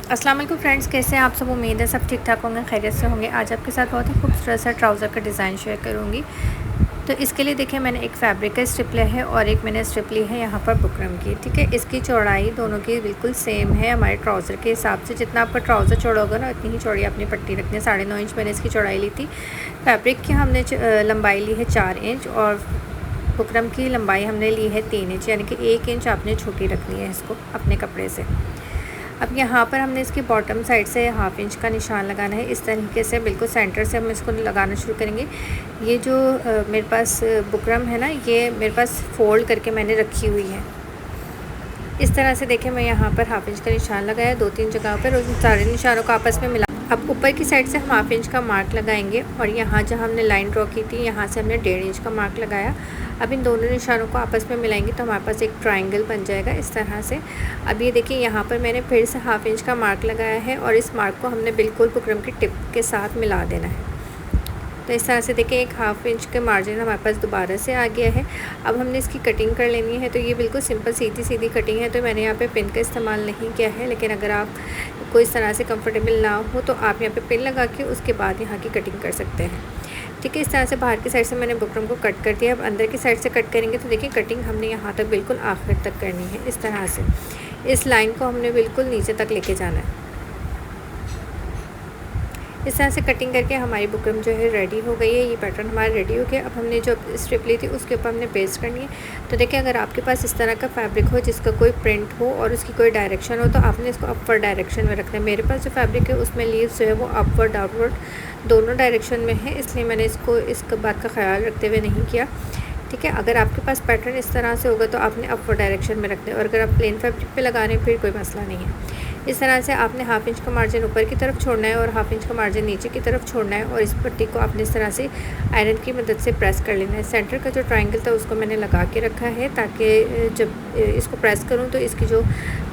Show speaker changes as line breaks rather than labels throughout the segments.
अस्सलाम वालेकुम फ्रेंड्स, कैसे हैं आप सब। उम्मीद है सब ठीक ठाक होंगे, खैरियत से होंगे। आज आपके साथ बहुत ही खूबसूरत सा ट्राउज़र का डिज़ाइन शेयर करूंगी। तो इसके लिए देखिए मैंने एक फैब्रिक का स्ट्रिप लिया है और एक मैंने स्ट्रिप ली है यहाँ पर बुकरम की। ठीक है, इसकी चौड़ाई दोनों की बिल्कुल सेम है हमारे ट्राउज़र के हिसाब से। जितना आपका ट्राउज़र चौड़ा होगा ना उतनी ही चौड़ी अपनी पट्टी रखनी है। 9.5 इंच मैंने इसकी चौड़ाई ली थी। फैब्रिक की हमने लंबाई ली है 4 इंच और बुकरम की लंबाई हमने ली है 3 इंच, यानी कि 1 इंच आपने छोटी रखनी है इसको अपने कपड़े से। अब यहाँ पर हमने इसकी बॉटम साइड से 1/2 इंच का निशान लगाना है। इस तरीके से बिल्कुल सेंटर से हम इसको लगाना शुरू करेंगे। ये जो मेरे पास बुकरम है ना, ये मेरे पास फ़ोल्ड करके मैंने रखी हुई है। इस तरह से देखें, मैं यहाँ पर 1/2 इंच का निशान लगाया 2-3 जगह पर और उन सारे निशानों को आपस में मिला। अब ऊपर की साइड से हम 1/2 इंच का मार्क लगाएंगे और यहाँ जहाँ हमने लाइन ड्रॉ की थी यहाँ से हमने 1.5 इंच का मार्क लगाया। अब इन दोनों निशानों को आपस में मिलाएंगे तो हमारे पास एक ट्रायंगल बन जाएगा इस तरह से। अब ये देखिए, यहाँ पर मैंने फिर से 1/2 इंच का मार्क लगाया है और इस मार्क को हमने बिल्कुल बुकरम की टिप के साथ मिला देना है। तो इस तरह से देखिए एक 1/2 इंच का मार्जिन हमारे पास दोबारा से आ गया है। अब हमने इसकी कटिंग कर लेनी है। तो ये बिल्कुल सिंपल सीधी सीधी कटिंग है, तो मैंने यहाँ पे पिन का इस्तेमाल नहीं किया है। लेकिन अगर आप को इस तरह से कंफर्टेबल ना हो तो आप यहाँ पे पिन लगा के उसके बाद यहाँ की कटिंग कर सकते हैं। ठीक है, इस तरह से बाहर की साइड से मैंने बुकरम को कट कर दिया। अब अंदर की साइड से कट करेंगे तो देखिए कटिंग हमने यहाँ तक बिल्कुल आखिर तक करनी है। इस तरह से इस लाइन को हमने बिल्कुल नीचे तक लेके जाना है। इस तरह से कटिंग करके हमारी बुकरम जो है रेडी हो गई है। ये पैटर्न हमारा रेडी हो गया। अब हमने जो स्ट्रिप ली थी उसके ऊपर हमने पेस्ट करनी है। तो देखिए, अगर आपके पास इस तरह का फैब्रिक हो जिसका कोई प्रिंट हो और उसकी कोई डायरेक्शन हो तो आपने इसको अपवर्ड डायरेक्शन में रखना है। मेरे पास जो फैब्रिक है उसमें लीव्स जो है वो अपवर्ड डाउनवर्ड दोनों डायरेक्शन में है, इसलिए मैंने इसको इस बात का ख्याल रखते हुए नहीं किया। ठीक है, अगर आपके पास पैटर्न इस तरह से होगा तो आपने अपवर्ड डायरेक्शन में रखना है और अगर आप प्लेन फैब्रिक पे लगा रहे हैं फिर कोई मसला नहीं है। इस तरह से आपने 1/2 इंच का मार्जिन ऊपर की तरफ छोड़ना है और 1/2 इंच का मार्जिन नीचे की तरफ छोड़ना है और इस पट्टी को आपने इस तरह से आयरन की मदद से प्रेस कर लेना है। सेंटर का जो ट्रायंगल था उसको मैंने लगा के रखा है ताकि जब इसको प्रेस करूँ तो इसकी जो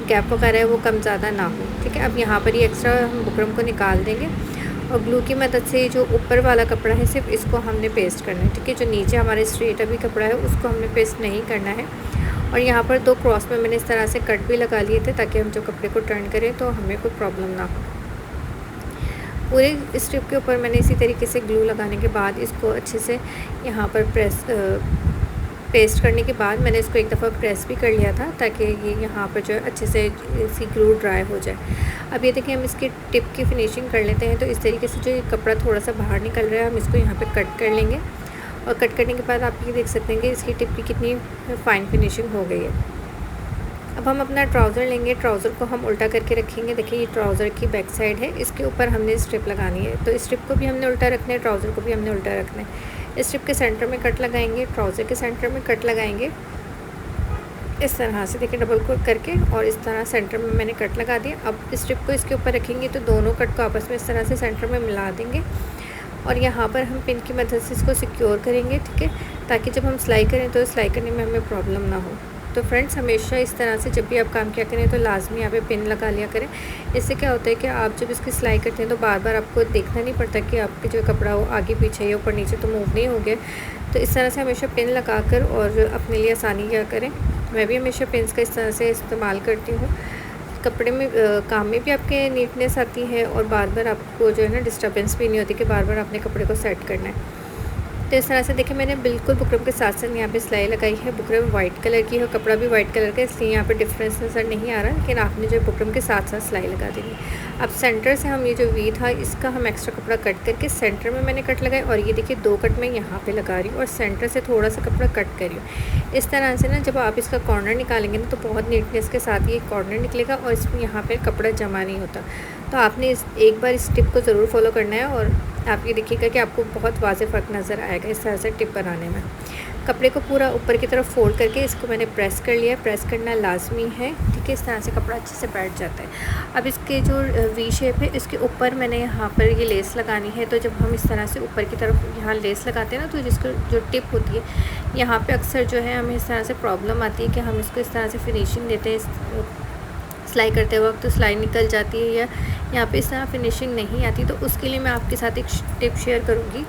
गैप वगैरह है वो कम ज़्यादा ना हो। ठीक है, अब यहाँ पर ये एक्स्ट्रा हम बुकरम को निकाल देंगे और ग्लू की मदद से जो ऊपर वाला कपड़ा है सिर्फ इसको हमने पेस्ट करना है। ठीक है, जो नीचे हमारे स्ट्रेट अभी कपड़ा है उसको हमने पेस्ट नहीं करना है। और यहाँ पर 2 क्रॉस में मैंने इस तरह से कट भी लगा लिए थे ताकि हम जो कपड़े को टर्न करें तो हमें कोई प्रॉब्लम ना हो। पूरे स्ट्रिप के ऊपर मैंने इसी तरीके से ग्लू लगाने के बाद इसको अच्छे से यहाँ पर पेस्ट करने के बाद मैंने इसको एक दफ़ा प्रेस भी कर लिया था ताकि ये यहाँ पर जो है अच्छे से इसकी ग्लू ड्राई हो जाए। अब ये देखिए, हम इसकी टिप की फिनिशिंग कर लेते हैं। तो इस तरीके से जो ये कपड़ा थोड़ा सा बाहर निकल रहा है हम इसको यहाँ पे कट कर लेंगे और कट करने के बाद आप ये देख सकते हैं कि इसकी टिप की कितनी फ़ाइन फिनिशिंग हो गई है। अब हम अपना ट्राउज़र लेंगे, ट्राउज़र को हम उल्टा करके रखेंगे। देखिए, ये ट्राउज़र की बैक साइड है, इसके ऊपर हमने स्ट्रिप लगानी है। तो स्ट्रिप को भी हमने उल्टा रखना है, ट्राउज़र को भी हमने उल्टा रखना है। स्ट्रिप के सेंटर में कट लगाएंगे, ट्राउज़र के सेंटर में कट लगाएंगे इस तरह से। देखिए, डबल कोट करके और इस तरह सेंटर में मैंने कट लगा दिया। अब स्ट्रिप को इसके ऊपर रखेंगे तो दोनों कट को आपस में इस तरह से सेंटर में मिला देंगे और यहाँ पर हम पिन की मदद से इसको सिक्योर करेंगे। ठीक है, ताकि जब हम सिलाई करें तो सिलाई करने में हमें प्रॉब्लम ना हो। तो फ्रेंड्स, हमेशा इस तरह से जब भी आप काम किया करें तो लाजमी यहाँ पे पिन लगा लिया करें। इससे क्या होता है कि आप जब इसकी सिलाई करते हैं तो बार बार आपको देखना नहीं पड़ता कि आपके जो कपड़ा हो आगे पीछे या ऊपर नीचे तो मूव नहीं हो गया। तो इस तरह से हमेशा पिन लगा कर और अपने लिए आसानी किया करें। मैं भी हमेशा पिन का इस तरह से इस्तेमाल करती हूँ। कपड़े में काम में भी आपके नीटनेस आती है और बार बार आपको जो है ना डिस्टर्बेंस भी नहीं होती कि बार बार अपने कपड़े को सेट करना है। तो इस तरह से देखिए, मैंने बिल्कुल बुकरम के साथ साथ यहाँ पे सिलाई लगाई है। बुकरम वाइट कलर की है, कपड़ा भी वाइट कलर का, इसलिए यहाँ पे डिफरेंस नज़र नहीं आ रहा, लेकिन आपने जो बुकरम के साथ साथ सिलाई लगा देनी। अब सेंटर से हम ये जो वी था इसका हम एक्स्ट्रा कपड़ा कट करके सेंटर में मैंने कट लगाया और ये देखिए 2 कट मैं यहाँ पे लगा रही हूँ और सेंटर से थोड़ा सा कपड़ा कट कर रही हूँ। इस तरह से ना जब आप इसका कॉर्नर निकालेंगे ना तो बहुत नीटनेस के साथ ये कॉर्नर निकलेगा और इसमें यहाँ पर कपड़ा जमा नहीं होता। तो आपने एक बार इस टिप को ज़रूर फॉलो करना है और आप ये देखिएगा कि आपको बहुत वाज़ेह फ़र्क नज़र आएगा इस तरह से टिप बनाने में। कपड़े को पूरा ऊपर की तरफ फोल्ड करके इसको मैंने प्रेस कर लिया। प्रेस करना लाजमी है। ठीक है, इस तरह से कपड़ा अच्छे से बैठ जाता है। अब इसके जो वी शेप है इसके ऊपर मैंने यहाँ पर ये लेस लगानी है। तो जब हम इस तरह से ऊपर की तरफ यहाँ लेस लगाते हैं ना तो जिसको जो टिप होती है यहाँ पर अक्सर जो है हमें इस तरह से प्रॉब्लम आती है कि हम इसको इस तरह से फिनिशिंग देते हैं सिलाई करते वक्त तो सिलाई निकल जाती है या यहाँ पे इस तरह फिनिशिंग नहीं आती। तो उसके लिए मैं आपके साथ एक टिप शेयर करूँगी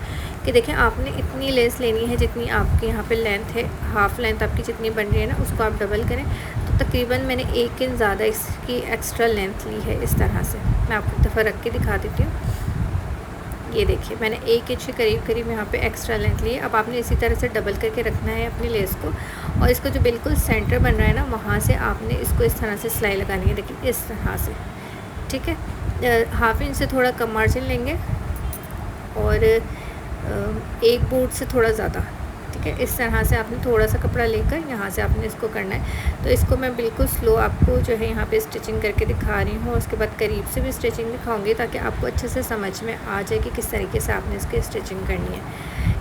कि देखें, आपने इतनी लेस लेनी है जितनी आपके यहाँ पे लेंथ है, हाफ़ लेंथ आपकी जितनी बन रही है ना उसको आप डबल करें। तो तकरीबन मैंने 1 इंच ज़्यादा इसकी एक्स्ट्रा लेंथ ली है। इस तरह से मैं आपको एक दफ़ा रख के दिखा देती हूँ। ये देखिए मैंने 1 इंच के करीब यहाँ पे एक्स्ट्रा लेंथ ली है। अब आपने इसी तरह से डबल करके रखना है अपनी लेस को, और इसको जो बिल्कुल सेंटर बन रहा है ना, वहाँ से आपने इसको इस तरह से सिलाई लगानी है। देखिए इस तरह से, ठीक है। 1/2 इंच से थोड़ा कम मार्जिन लेंगे और 1 बूट से थोड़ा ज़्यादा, ठीक है। इस तरह से आपने थोड़ा सा कपड़ा लेकर यहाँ से आपने इसको करना है। तो इसको मैं बिल्कुल स्लो आपको जो है यहाँ पे स्टिचिंग करके दिखा रही हूँ, और उसके बाद करीब से भी स्टिचिंग दिखाऊंगी ताकि आपको अच्छे से समझ में आ जाए कि किस तरीके से आपने इसकी स्टिचिंग करनी है।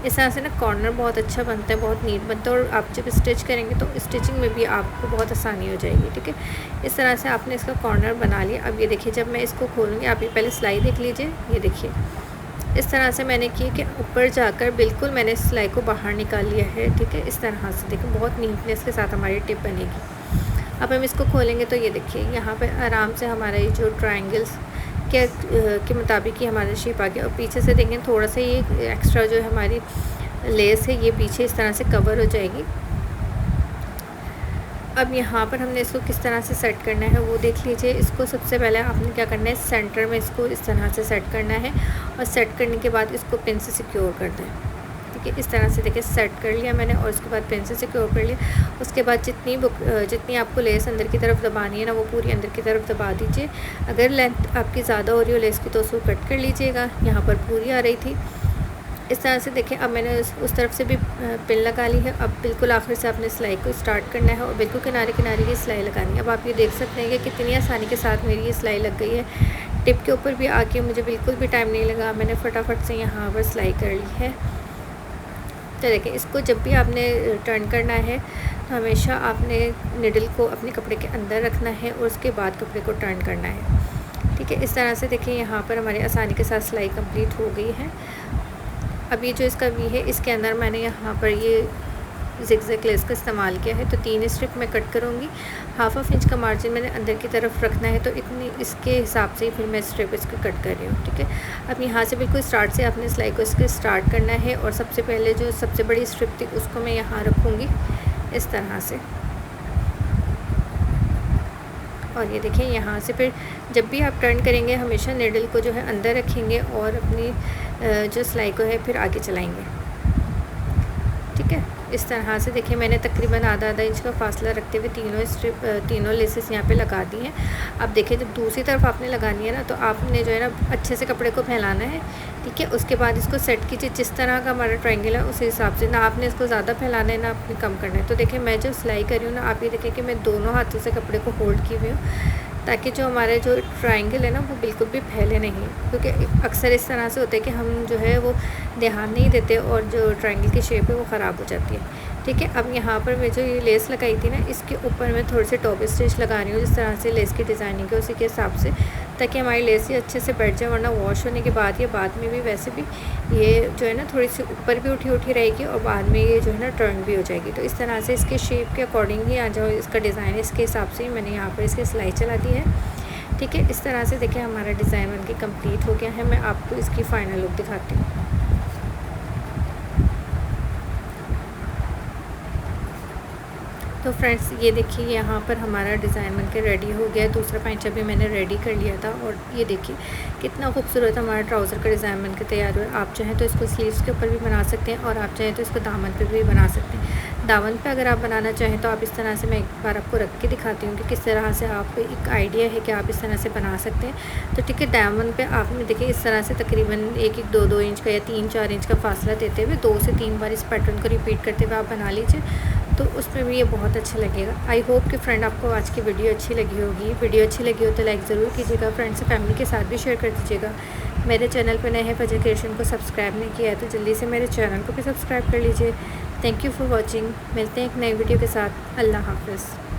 इस तरह से ना कॉर्नर बहुत अच्छा बनता है, बहुत नीट बनता है, और आप जब स्टिच करेंगे तो स्टिचिंग में भी आपको बहुत आसानी हो जाएगी, ठीक है। इस तरह से आपने इसका कॉर्नर बना लिया। अब ये देखिए जब मैं इसको खोलूँगी, आप ये पहले सिलाई देख लीजिए। ये देखिए इस तरह से मैंने किया कि ऊपर जाकर बिल्कुल मैंने सिलाई को बाहर निकाल लिया है, ठीक है। इस तरह से देखिए बहुत नीटनेस के साथ हमारी टिप बनेगी। अब हम इसको खोलेंगे तो ये देखिए यहाँ पे आराम से हमारा ये जो ट्रायंगल्स के मुताबिक ही हमारा शेप आ गया। और पीछे से देखें थोड़ा सा ये एक्स्ट्रा जो है हमारी लेस है, ये पीछे इस तरह से कवर हो जाएगी। अब यहाँ पर हमने इसको किस तरह से सेट करना है वो देख लीजिए। इसको सबसे पहले आपने क्या करना है, सेंटर में इसको इस तरह से सेट करना है, और सेट करने के बाद इसको पिन से सिक्योर करना है, ठीक है। इस तरह से देखिए सेट कर लिया मैंने, और उसके बाद पिन से सिक्योर कर लिया। उसके बाद जितनी आपको लेस अंदर की तरफ दबानी है ना, वो पूरी अंदर की तरफ दबा दीजिए। अगर लेंथ आपकी ज़्यादा हो रही हो लेस की तो उसको कट कर लीजिएगा। यहाँ पर पूरी आ रही थी। इस तरह से देखिए अब मैंने उस तरफ से भी पिन लगा ली है। अब बिल्कुल आखिर से आपने सिलाई को स्टार्ट करना है, और बिल्कुल किनारे किनारे की सिलाई लगानी है। अब आप ये देख सकते हैं कि कितनी आसानी के साथ मेरी ये सिलाई लग गई है। टिप के ऊपर भी आके मुझे बिल्कुल भी टाइम नहीं लगा, मैंने फटाफट से यहाँ पर सिलाई कर ली है। तो देखिए इसको जब भी आपने टर्न करना है तो हमेशा आपने निडल को अपने कपड़े के अंदर रखना है, और उसके बाद कपड़े को टर्न करना है, ठीक है। इस तरह से देखिए यहाँ पर हमारी आसानी के साथ सिलाई कंप्लीट हो गई है। अब ये जो इसका वी है, इसके अंदर मैंने यहाँ पर ये ज़िगज़ैग लेस का इस्तेमाल किया है। तो 3 स्ट्रिप मैं कट करूँगी। 1/2 इंच का मार्जिन मैंने अंदर की तरफ रखना है, तो इतनी इसके हिसाब से ही फिर मैं स्ट्रिप इसको कट कर रही हूँ, ठीक है। अब यहाँ से बिल्कुल स्टार्ट से आपने सिलाई को इसके स्टार्ट करना है, और सबसे पहले जो सबसे बड़ी स्ट्रिप थी उसको मैं यहाँ रखूँगी इस तरह से। और ये देखिए यहाँ से फिर जब भी आप टर्न करेंगे हमेशा निडल को जो है अंदर रखेंगे, और अपनी जो सिलाई को है फिर आगे चलाएंगे, ठीक है। इस तरह से देखिए मैंने तकरीबन आधा इंच का फासला रखते हुए तीनों लेसेस यहाँ पे लगा दी हैं। अब देखिए जब दूसरी तरफ आपने लगानी है ना, तो आपने जो है ना अच्छे से कपड़े को फैलाना है, ठीक है। उसके बाद इसको सेट कीजिए जिस तरह का हमारा ट्रायंगल है उस हिसाब से, ना आपने इसको ज़्यादा फैलाना है ना आपने कम करना है। तो देखिए मैं जो सिलाई कर रही हूँ ना, आप ये देखिए कि मैं दोनों हाथों से कपड़े को होल्ड किए हुए हूँ, ताकि जो हमारे जो ट्रायंगल है ना वो बिल्कुल भी फैले नहीं, क्योंकि अक्सर इस तरह से होता है कि हम जो है वो ध्यान नहीं देते और जो ट्रायंगल की शेप है वो ख़राब हो जाती है, ठीक है। अब यहाँ पर मैं जो ये लेस लगाई थी ना, इसके ऊपर मैं थोड़ी सी टॉप स्टिच लगा रही हूँ जिस तरह से लेस की डिज़ाइनिंग है उसी के हिसाब से, ताकि हमारी लेस ये अच्छे से बैठ जाए, वरना वॉश होने के बाद या बाद में भी वैसे भी ये जो है ना थोड़ी सी ऊपर भी उठी रहेगी, और बाद में ये जो है ना टर्न भी हो जाएगी। तो इस तरह से इसके शेप के अकॉर्डिंग ही आ जाओ, इसका डिज़ाइन इसके हिसाब से ही मैंने यहाँ पर इसकी सिलाई चला दी है, ठीक है। इस तरह से देखिए हमारा डिज़ाइन बनके कंप्लीट हो गया है। मैं आपको इसकी फ़ाइनल लुक दिखाती हूँ। तो फ्रेंड्स ये देखिए यहाँ पर हमारा डिज़ाइन बनके रेडी हो गया है। दूसरा पैंचा भी मैंने रेडी कर लिया था, और ये देखिए कितना खूबसूरत हमारा ट्राउज़र का डिज़ाइन बनके तैयार हुआ है। आप चाहें तो इसको स्लीव्स के ऊपर भी बना सकते हैं, और आप चाहें तो इसको दामन पे भी बना सकते हैं। दामन पे अगर आप बनाना चाहें तो आप इस तरह से, मैं एक बार आपको रख के दिखाती हूँ कि किस तरह से आपको एक आइडिया है कि आप इस तरह से बना सकते हैं। तो ठीक है, दामन पे आपने देखिए इस तरह से तकरीबन 1-2 इंच का या 3-4 इंच का फासला देते हुए 2 से 3 बार इस पैटर्न को रिपीट करते हुए आप बना लीजिए, तो उसमें भी ये बहुत अच्छा लगेगा। आई होप कि फ्रेंड आपको आज की वीडियो अच्छी लगी होगी। वीडियो अच्छी लगी हो तो लाइक ज़रूर कीजिएगा, फ्रेंड्स से फैमिली के साथ भी शेयर कर दीजिएगा। मेरे चैनल पर नए हैं, फजर क्रिएशन को सब्सक्राइब नहीं किया है तो जल्दी से मेरे चैनल को भी सब्सक्राइब कर लीजिए। Thank you for watching. मिलते हैं एक नई वीडियो के साथ। अल्लाह हाफ़िज़।